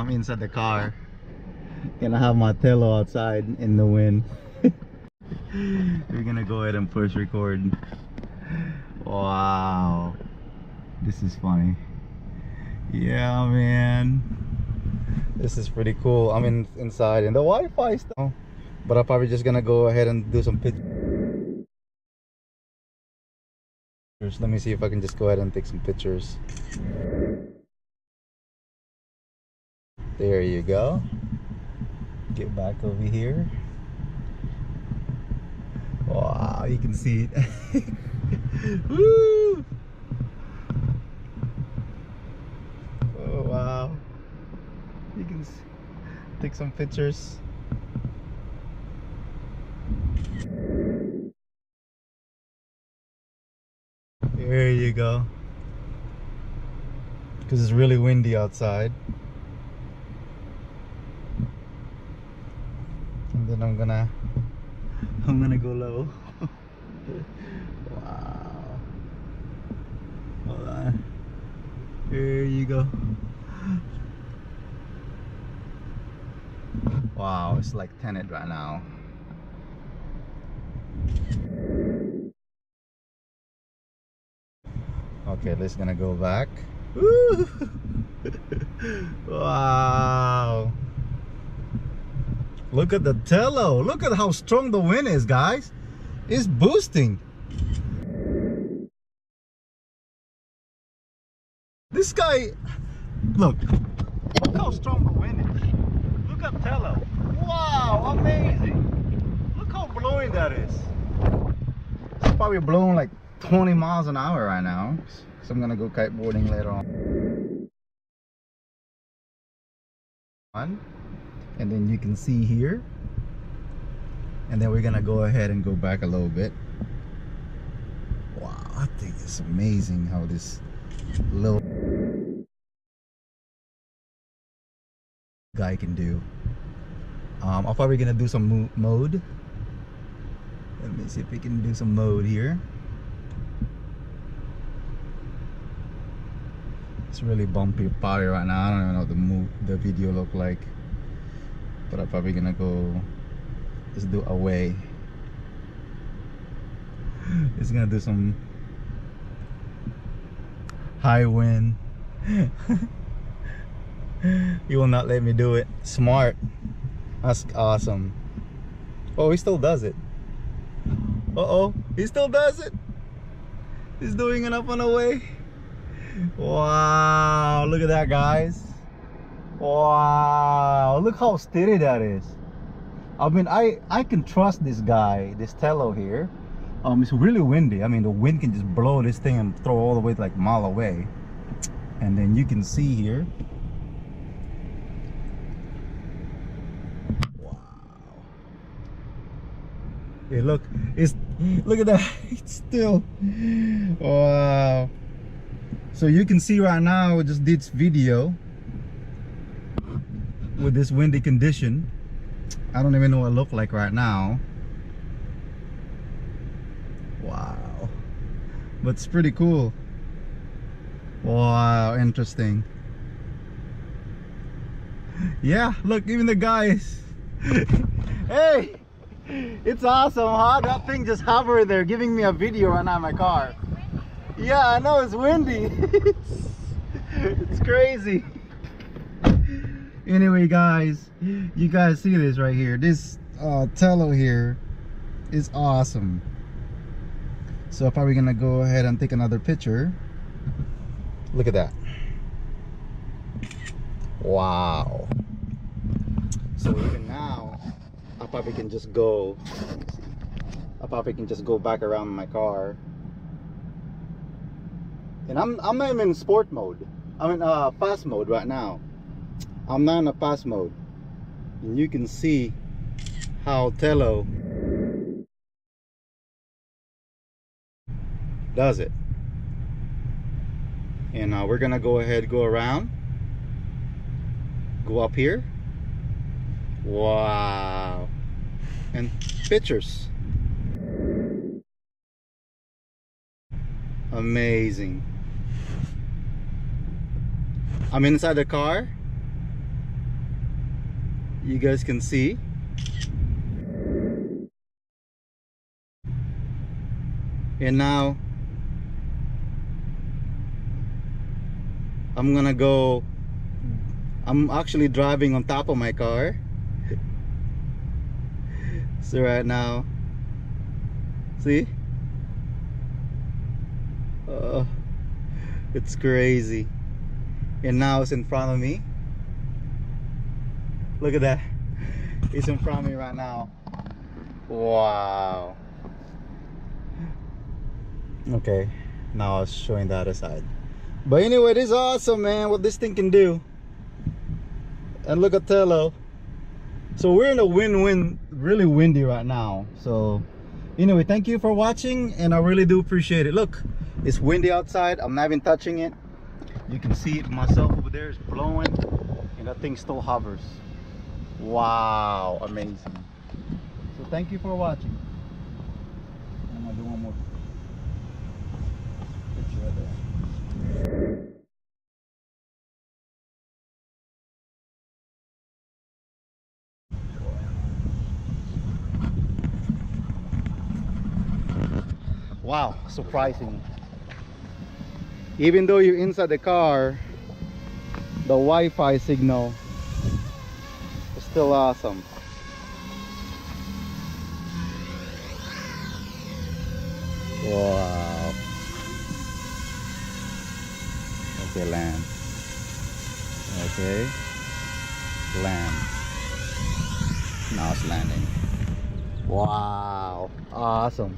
I'm inside the car. Gonna have my Tello outside in the wind. We're gonna go ahead and first record. Wow, this is funny. Yeah, man, this is pretty cool. I'm inside in the Wi-Fi stuff, but I'm probably just gonna go ahead and do some pictures. Let me see if I can just go ahead and take some pictures. There you go. Get back over here. Wow, you can see it. Woo! Oh wow, you can take some pictures. There you go. Because it's really windy outside. And then I'm gonna go low. Wow. Hold on. There you go. Wow, it's like tinted right now. Okay, let's gonna go back. Woo! Wow. Look at the Tello. Look at how strong the wind is, guys. It's boosting. This guy, look how strong the wind is. Look at Tello. Wow, amazing. Look how blowing that is. It's probably blowing like 20 miles an hour right now. So I'm gonna go kiteboarding later on. And then you can see here. And then we're gonna go ahead and go back a little bit. Wow, I think it's amazing how this little guy can do. I'm probably gonna do some mode. Let me see if we can do some mode here. It's really bumpy party right now. I don't even know what the video look like, but I'm probably gonna go just do away. It's gonna do some high wind. He will not let me do it. Smart. That's awesome. Oh, he still does it. Uh-oh, he still does it. He's doing it up and away. Wow, look at that, guys. Wow, look how steady that is. I mean, I can trust this guy, this Tello here. It's really windy. I mean, the wind can just blow this thing and throw all the way like a mile away. And then you can see here. Wow. Hey, look at that. It's still. Wow. So you can see right now, I just did this video with this windy condition. I don't even know what it looks like right now. Wow, but it's pretty cool. Wow, interesting. Yeah, look, even the guys. Hey, it's awesome, huh? That thing just hovered there giving me a video right now in my car. Yeah, I know it's windy. It's crazy. Anyway, guys, you guys see this right here. This Tello here is awesome. So I'm probably gonna go ahead and take another picture. Look at that. Wow. So even now, I probably can just go. I probably can just go back around my car. And I'm in sport mode. I'm in fast mode right now. I'm not in a fast mode. And you can see how Tello does it. And we're gonna go ahead, go around, go up here. Wow. And pictures. Amazing. I'm inside the car. You guys can see. And now I'm gonna go. I'm actually driving on top of my car. So right now, see? It's crazy. And now it's in front of me. Look at that. It's in front of me right now. Wow. Okay, now I was showing the other side. But anyway, this is awesome, man, what this thing can do. And look at Tello. So we're in a win-win, really windy right now. So anyway, thank you for watching, and I really do appreciate it. Look, it's windy outside. I'm not even touching it. You can see it myself over there. It's blowing, and that thing still hovers. Wow, amazing. So thank you for watching. I'm gonna do one more picture right there. Wow, surprising. Even though you're inside the car, the Wi-Fi signal is still awesome. Wow. Okay, land. Okay. Land. Now it's landing. Wow. Awesome.